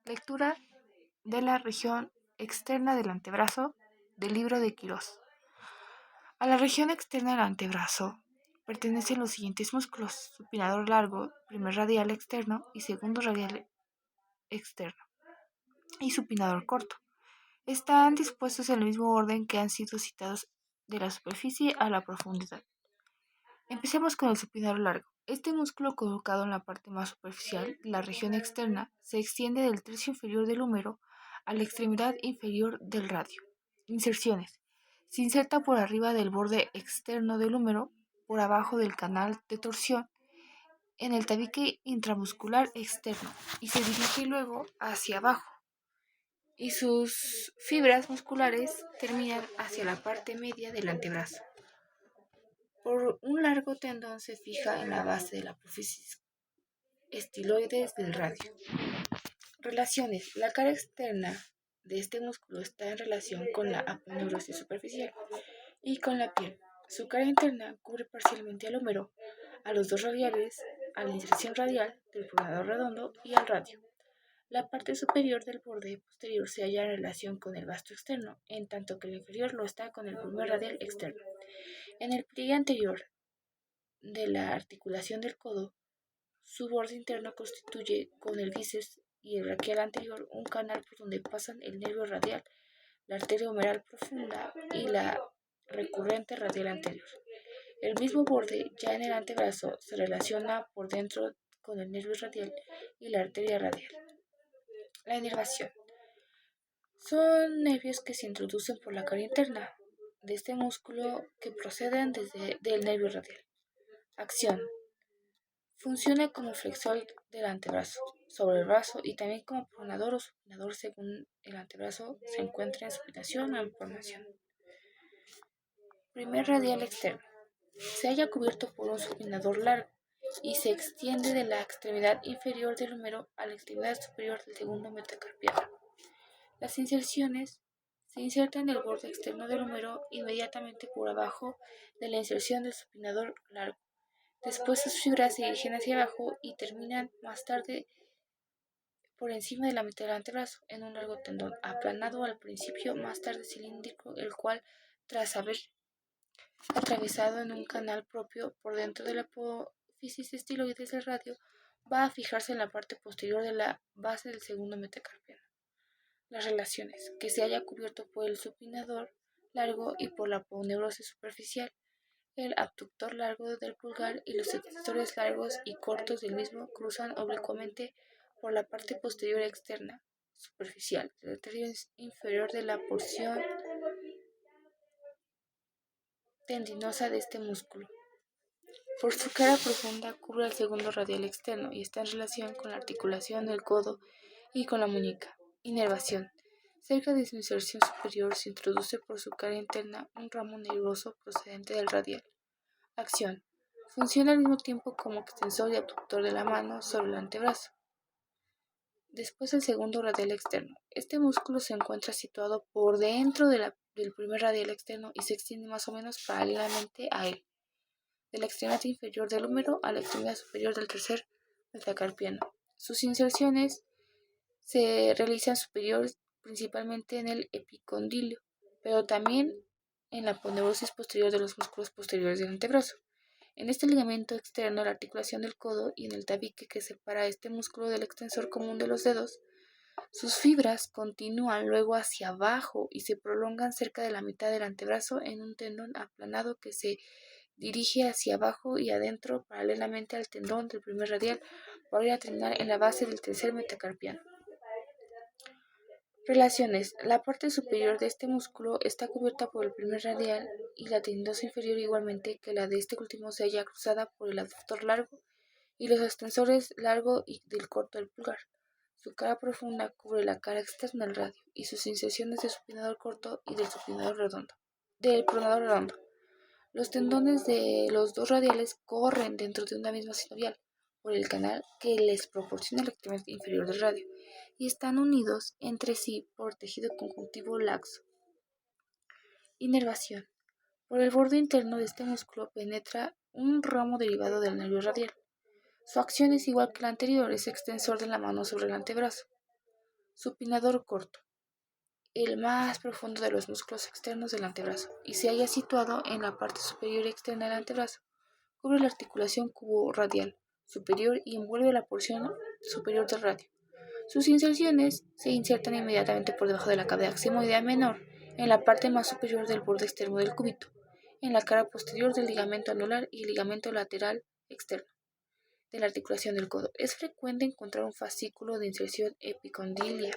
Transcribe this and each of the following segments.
Lectura de la región externa del antebrazo del libro de Quirós. A la región externa del antebrazo pertenecen los siguientes músculos: supinador largo, primer radial externo y segundo radial externo, y supinador corto. Están dispuestos en el mismo orden que han sido citados de la superficie a la profundidad. Empecemos con el supinador largo. Este músculo, colocado en la parte más superficial de la región externa, se extiende del tercio inferior del húmero a la extremidad inferior del radio. Inserciones. Se inserta por arriba del borde externo del húmero, por abajo del canal de torsión, en el tabique intramuscular externo, y se dirige luego hacia abajo, y sus fibras musculares terminan hacia la parte media del antebrazo. Por un largo tendón se fija en la base de la apófisis estiloides del radio. Relaciones. La cara externa de este músculo está en relación con la aponeurosis superficial y con la piel. Su cara interna cubre parcialmente al húmero, a los dos radiales, a la inserción radial del pronador redondo y al radio. La parte superior del borde posterior se halla en relación con el vasto externo, en tanto que el inferior lo está con el primer radial externo. En el pliegue anterior de la articulación del codo, su borde interno constituye con el bíceps y el braquial anterior un canal por donde pasan el nervio radial, la arteria humeral profunda y la recurrente radial anterior. El mismo borde, ya en el antebrazo, se relaciona por dentro con el nervio radial y la arteria radial. La inervación. Son nervios que se introducen por la cara interna de este músculo que proceden del nervio radial. Acción. Funciona como flexor del antebrazo, sobre el brazo y también como pronador o supinador según el antebrazo se encuentra en supinación o en pronación. Primer radial externo. Se halla cubierto por un supinador largo y se extiende de la extremidad inferior del húmero a la extremidad superior del segundo metacarpiano. Las inserciones se insertan en el borde externo del húmero inmediatamente por abajo de la inserción del supinador largo. Después sus fibras se dirigen hacia abajo y terminan más tarde por encima de la mitad del antebrazo, en un largo tendón, aplanado al principio, más tarde cilíndrico, el cual, tras haber atravesado en un canal propio por dentro de la apófisis estiloides del radio, va a fijarse en la parte posterior de la base del segundo metacarpiano. Las relaciones, que se haya cubierto por el supinador largo y por la aponeurosis superficial, el abductor largo del pulgar y los extensores largos y cortos del mismo cruzan oblicuamente por la parte posterior externa superficial del arteria inferior de la porción tendinosa de este músculo. Por su cara profunda cubre el segundo radial externo y está en relación con la articulación del codo y con la muñeca. Inervación. Cerca de su inserción superior se introduce por su cara interna un ramo nervioso procedente del radial. Acción. Funciona al mismo tiempo como extensor y abductor de la mano sobre el antebrazo. Después el segundo radial externo. Este músculo se encuentra situado por dentro del primer radial externo y se extiende más o menos paralelamente a él, de la extremidad inferior del húmero a la extremidad superior del tercer metacarpiano. Sus inserciones se realizan superior principalmente en el epicondilio, pero también en la aponeurosis posterior de los músculos posteriores del antebrazo. En este ligamento externo de la articulación del codo y en el tabique que separa este músculo del extensor común de los dedos, sus fibras continúan luego hacia abajo y se prolongan cerca de la mitad del antebrazo en un tendón aplanado que se dirige hacia abajo y adentro paralelamente al tendón del primer radial para ir a terminar en la base del tercer metacarpiano. Relaciones. La parte superior de este músculo está cubierta por el primer radial y la tendinosa inferior igualmente que la de este último se halla cruzada por el abductor largo y los extensores largo y del corto del pulgar. Su cara profunda cubre la cara externa del radio y sus inserciones del supinador corto y del pronador redondo. Los tendones de los dos radiales corren dentro de una misma sinovial por el canal que les proporciona la extremidad inferior del radio y están unidos entre sí por tejido conjuntivo laxo. Inervación. Por el borde interno de este músculo penetra un ramo derivado del nervio radial. Su acción es igual que la anterior, es extensor de la mano sobre el antebrazo. Supinador corto, el más profundo de los músculos externos del antebrazo, y se halla situado en la parte superior externa del antebrazo. Cubre la articulación cubo-radial superior y envuelve la porción superior del radio. Sus inserciones se insertan inmediatamente por debajo de la cavidad sigmoidea menor, en la parte más superior del borde externo del cúbito, en la cara posterior del ligamento anular y el ligamento lateral externo de la articulación del codo. Es frecuente encontrar un fascículo de inserción epicondilia.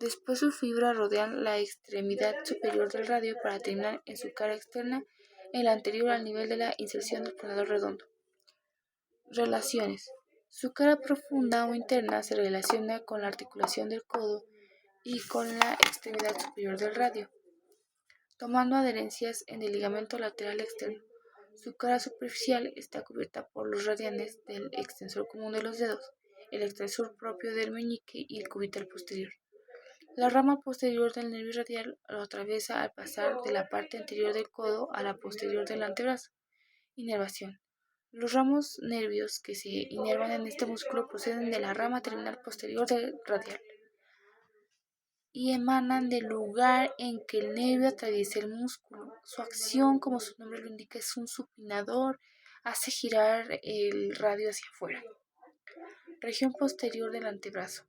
Después sus fibras rodean la extremidad superior del radio para terminar en su cara externa, en la anterior al nivel de la inserción del planador redondo. Relaciones. Su cara profunda o interna se relaciona con la articulación del codo y con la extremidad superior del radio, tomando adherencias en el ligamento lateral externo. Su cara superficial está cubierta por los radianes del extensor común de los dedos, el extensor propio del meñique y el cubital posterior. La rama posterior del nervio radial lo atraviesa al pasar de la parte anterior del codo a la posterior del antebrazo. Inervación. Los ramos nervios que se inervan en este músculo proceden de la rama terminal posterior del radial y emanan del lugar en que el nervio atraviesa el músculo. Su acción, como su nombre lo indica, es un supinador, hace girar el radio hacia afuera. Región posterior del antebrazo.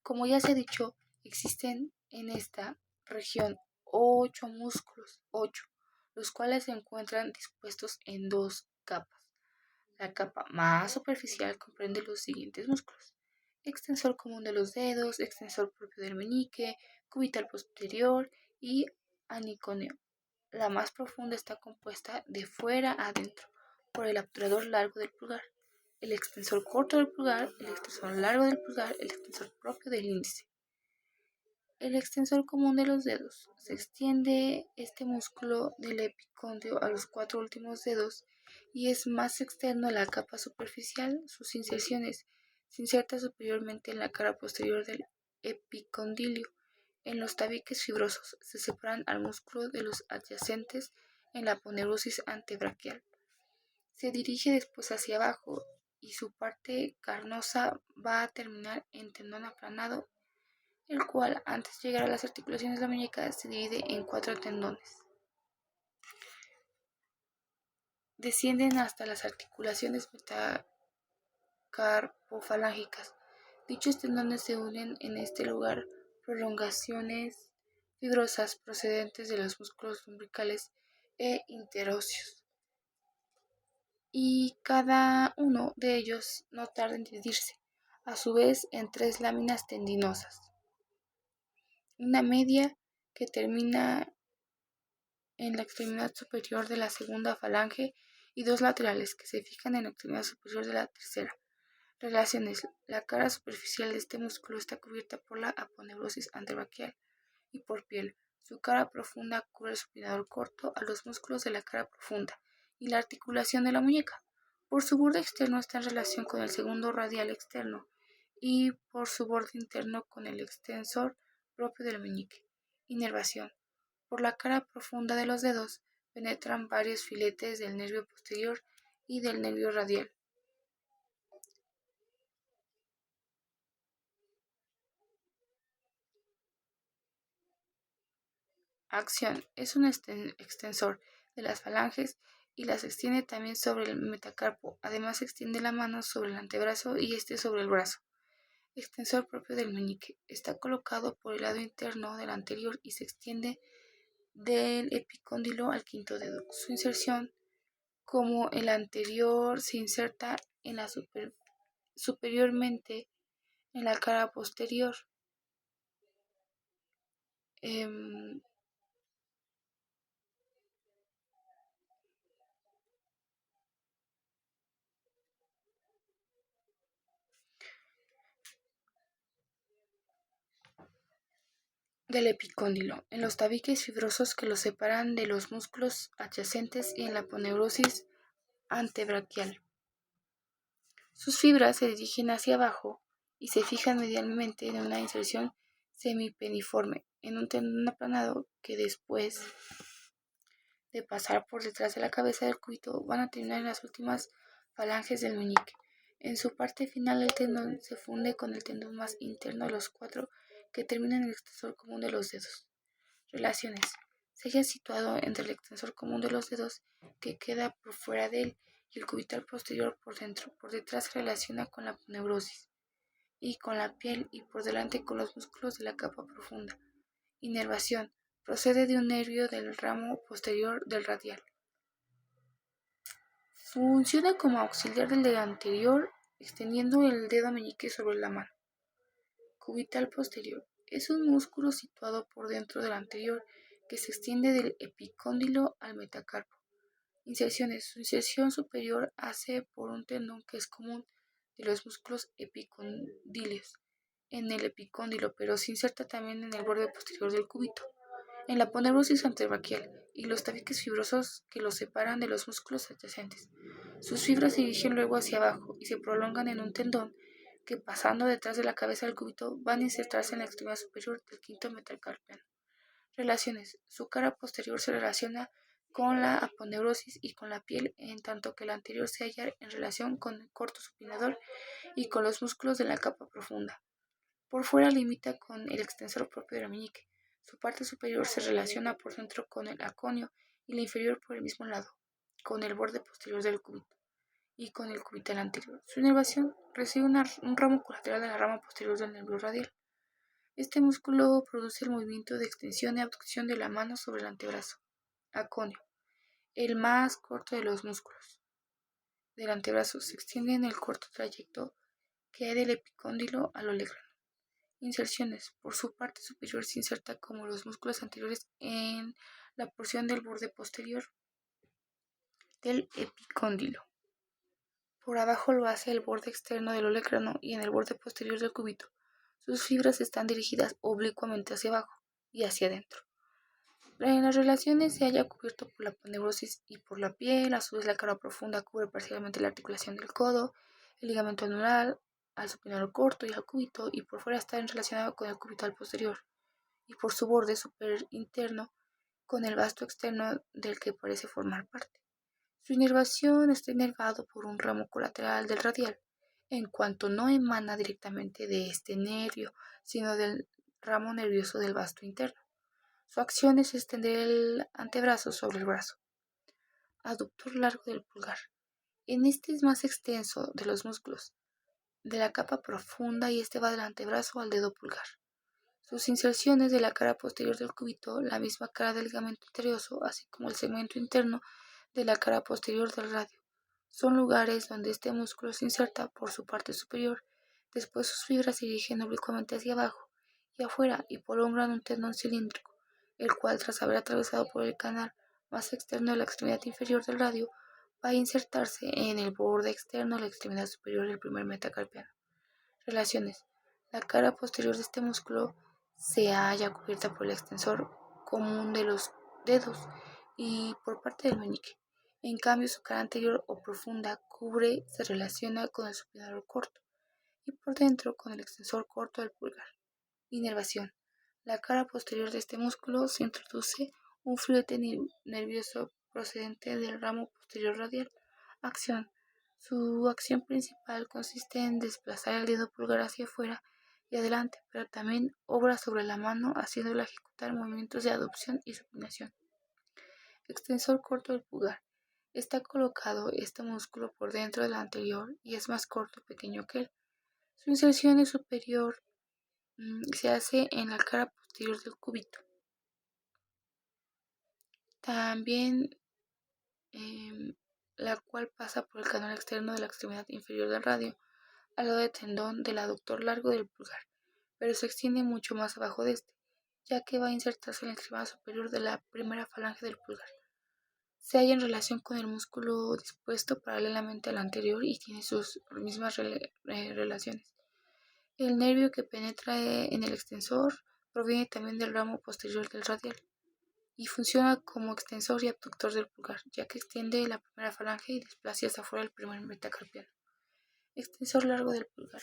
Como ya se ha dicho, existen en esta región 8 músculos, 8, los cuales se encuentran dispuestos en dos capas. La capa más superficial comprende los siguientes músculos: extensor común de los dedos, extensor propio del meñique, cubital posterior y aniconeo. La más profunda está compuesta de fuera a adentro por el obturador largo del pulgar, el extensor corto del pulgar, el extensor largo del pulgar, el extensor propio del índice. El extensor común de los dedos. Se extiende este músculo del epicóndilo a los 4 últimos dedos y es más externo a la capa superficial. Sus inserciones se insertan superiormente en la cara posterior del epicondilio. En los tabiques fibrosos se separan al músculo de los adyacentes en la aponeurosis antebraquial. Se dirige después hacia abajo y su parte carnosa va a terminar en tendón aplanado, el cual, antes de llegar a las articulaciones de la muñeca, se divide en 4 tendones. Descienden hasta las articulaciones metacarpofalángicas. Dichos tendones se unen en este lugar prolongaciones fibrosas procedentes de los músculos lumbricales e interóseos, y cada uno de ellos no tarda en dividirse, a su vez, en 3 láminas tendinosas. Una media que termina en la extremidad superior de la segunda falange y 2 laterales que se fijan en la extremidad superior de la tercera. Relaciones. La cara superficial de este músculo está cubierta por la aponeurosis antebraquial y por piel. Su cara profunda cubre el supinador corto a los músculos de la cara profunda y la articulación de la muñeca. Por su borde externo está en relación con el segundo radial externo y por su borde interno con el extensor propio del meñique. Inervación. Por la cara profunda de los dedos penetran varios filetes del nervio posterior y del nervio radial. Acción. Es un extensor de las falanges y las extiende también sobre el metacarpo. Además extiende la mano sobre el antebrazo y este sobre el brazo. Extensor propio del meñique. Está colocado por el lado interno del anterior y se extiende del epicóndilo al quinto dedo. Su inserción, como el anterior, se inserta en la superiormente en la cara posterior. Del epicóndilo, en los tabiques fibrosos que los separan de los músculos adyacentes y en la aponeurosis antebraquial. Sus fibras se dirigen hacia abajo y se fijan medialmente en una inserción semipeniforme en un tendón aplanado que, después de pasar por detrás de la cabeza del cúbito, van a terminar en las últimas falanges del meñique. En su parte final el tendón se funde con el tendón más interno de los cuatro que termina en el extensor común de los dedos. Relaciones. Se halla situado entre el extensor común de los dedos, que queda por fuera de él, y el cubital posterior por dentro. Por detrás se relaciona con la aponeurosis y con la piel, y por delante con los músculos de la capa profunda. Inervación. Procede de un nervio del ramo posterior del radial. Funciona como auxiliar del dedo anterior, extendiendo el dedo meñique sobre la mano. Cubital posterior. Es un músculo situado por dentro del anterior que se extiende del epicóndilo al metacarpo. Inserciones. Su inserción superior hace por un tendón que es común de los músculos epicondiles en el epicóndilo, pero se inserta también en el borde posterior del cúbito, en la aponeurosis antebraquial y los tabiques fibrosos que los separan de los músculos adyacentes. Sus fibras se dirigen luego hacia abajo y se prolongan en un tendón que, pasando detrás de la cabeza del cúbito, van a insertarse en la extremidad superior del quinto metacarpiano. Relaciones. Su cara posterior se relaciona con la aponeurosis y con la piel, en tanto que la anterior se halla en relación con el corto supinador y con los músculos de la capa profunda. Por fuera limita con el extensor propio del meñique. Su parte superior se relaciona por dentro con el aconio y la inferior por el mismo lado, con el borde posterior del cúbito y con el cubital anterior. Su inervación recibe un ramo colateral de la rama posterior del nervio radial. Este músculo produce el movimiento de extensión y abducción de la mano sobre el antebrazo. Aconio. El más corto de los músculos del antebrazo se extiende en el corto trayecto que hay del epicóndilo al olecrano. Inserciones. Por su parte superior se inserta como los músculos anteriores en la porción del borde posterior del epicóndilo. Por abajo lo hace el borde externo del olecrano y en el borde posterior del cúbito. Sus fibras están dirigidas oblicuamente hacia abajo y hacia adentro. En las relaciones se halla cubierto por la aponeurosis y por la piel. A su vez la cara profunda cubre parcialmente la articulación del codo, el ligamento anular, al supinador corto y al cúbito, y por fuera está relacionado con el cubital posterior, y por su borde superior interno con el vasto externo del que parece formar parte. Su inervación está inervado por un ramo colateral del radial, en cuanto no emana directamente de este nervio, sino del ramo nervioso del vasto interno. Su acción es extender el antebrazo sobre el brazo. Aductor largo del pulgar. En este es más extenso de los músculos de la capa profunda y este va del antebrazo al dedo pulgar. Sus inserciones de la cara posterior del cúbito, la misma cara del ligamento arterioso, así como el segmento interno de la cara posterior del radio, son lugares donde este músculo se inserta por su parte superior. Después sus fibras se dirigen oblicuamente hacia abajo y afuera y prolongan un tendón cilíndrico, el cual, tras haber atravesado por el canal más externo de la extremidad inferior del radio, va a insertarse en el borde externo de la extremidad superior del primer metacarpiano. Relaciones. La cara posterior de este músculo se halla cubierta por el extensor común de los dedos y por parte del meñique. En cambio, su cara anterior o profunda se relaciona con el supinador corto y por dentro con el extensor corto del pulgar. Inervación. La cara posterior de este músculo se introduce un filete nervioso procedente del ramo posterior radial. Acción. Su acción principal consiste en desplazar el dedo pulgar hacia afuera y adelante, pero también obra sobre la mano haciéndola ejecutar movimientos de aducción y supinación. Extensor corto del pulgar. Está colocado este músculo por dentro del anterior y es más corto y pequeño que él. Su inserción es superior se hace en la cara posterior del cúbito. También la cual pasa por el canal externo de la extremidad inferior del radio, al lado del tendón del aductor largo del pulgar, pero se extiende mucho más abajo de este, ya que va a insertarse en la extremidad superior de la primera falange del pulgar. Se halla en relación con el músculo dispuesto paralelamente al anterior y tiene sus mismas relaciones. El nervio que penetra en el extensor proviene también del ramo posterior del radial y funciona como extensor y abductor del pulgar, ya que extiende la primera falange y desplaza hacia afuera el primer metacarpiano. Extensor largo del pulgar.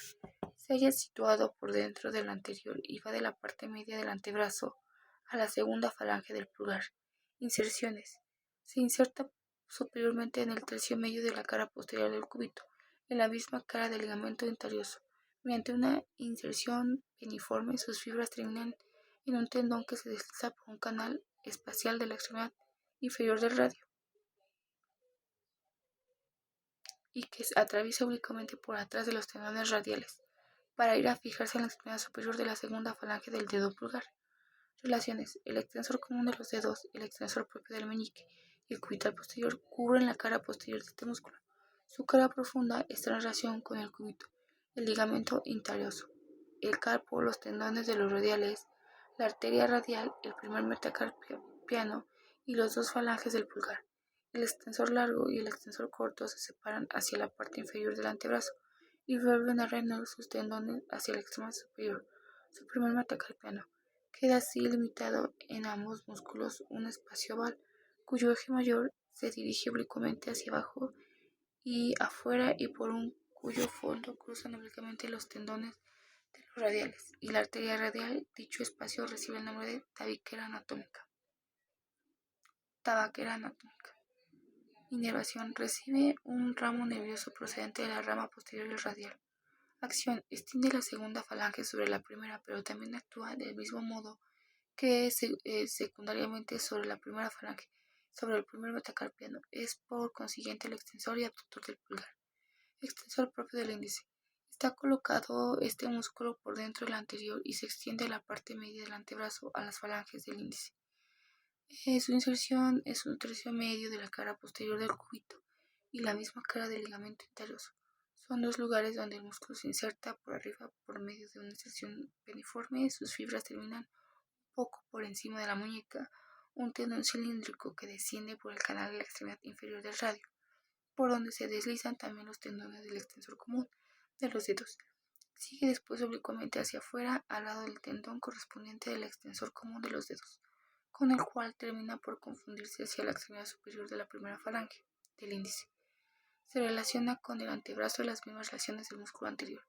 Se halla situado por dentro del anterior y va de la parte media del antebrazo a la segunda falange del pulgar. Inserciones. Se inserta superiormente en el tercio medio de la cara posterior del cúbito, en la misma cara del ligamento dentario. Mediante una inserción peniforme, sus fibras terminan en un tendón que se desliza por un canal espacial de la extremidad inferior del radio y que atraviesa oblicuamente por atrás de los tendones radiales para ir a fijarse en la extremidad superior de la segunda falange del dedo pulgar. Relaciones: el extensor común de los dedos, el extensor propio del meñique y el cubital posterior cubren la cara posterior de este músculo. Su cara profunda está en relación con el cúbito, el ligamento interioso, el carpo, los tendones de los radiales, la arteria radial, el primer metacarpiano y los dos falanges del pulgar. El extensor largo y el extensor corto se separan hacia la parte inferior del antebrazo y vuelven a reunir sus tendones hacia el extremo superior. Su primer metacarpiano. Queda así limitado en ambos músculos un espacio oval, cuyo eje mayor se dirige oblicuamente hacia abajo y afuera y por un cuyo fondo cruzan oblicuamente los tendones de los radiales y la arteria radial. Dicho espacio recibe el nombre de tabiquera anatómica. Inervación: recibe un ramo nervioso procedente de la rama posterior del radial. Acción: extiende la segunda falange sobre la primera, pero también actúa del mismo modo que secundariamente sobre la primera falange, sobre el primer metacarpiano. Es por consiguiente el extensor y abductor del pulgar. Extensor propio del índice. Está colocado este músculo por dentro del anterior y se extiende a la parte media del antebrazo a las falanges del índice. Su inserción es un tercio medio de la cara posterior del cúbito y la misma cara del ligamento interioso. Son dos lugares donde el músculo se inserta por arriba por medio de una inserción peniforme. Sus fibras terminan poco por encima de la muñeca, un tendón cilíndrico que desciende por el canal de la extremidad inferior del radio, por donde se deslizan también los tendones del extensor común de los dedos. Sigue después oblicuamente hacia afuera al lado del tendón correspondiente del extensor común de los dedos, con el cual termina por confundirse hacia la extremidad superior de la primera falange del índice. Se relaciona con el antebrazo y las mismas relaciones del músculo anterior.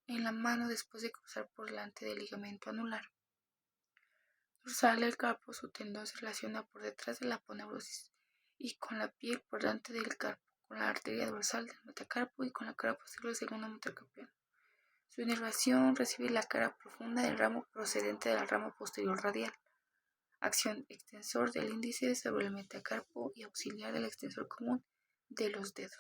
En la mano, después de cruzar por delante del ligamento anular dorsal del carpo, su tendón se relaciona por detrás de la aponeurosis y con la piel por delante del carpo, con la arteria dorsal del metacarpo y con la cara posterior del segundo metacarpiano. Su inervación: recibe la cara profunda del ramo procedente de la rama posterior radial. Acción: extensor del índice sobre el metacarpo y auxiliar del extensor común de los dedos.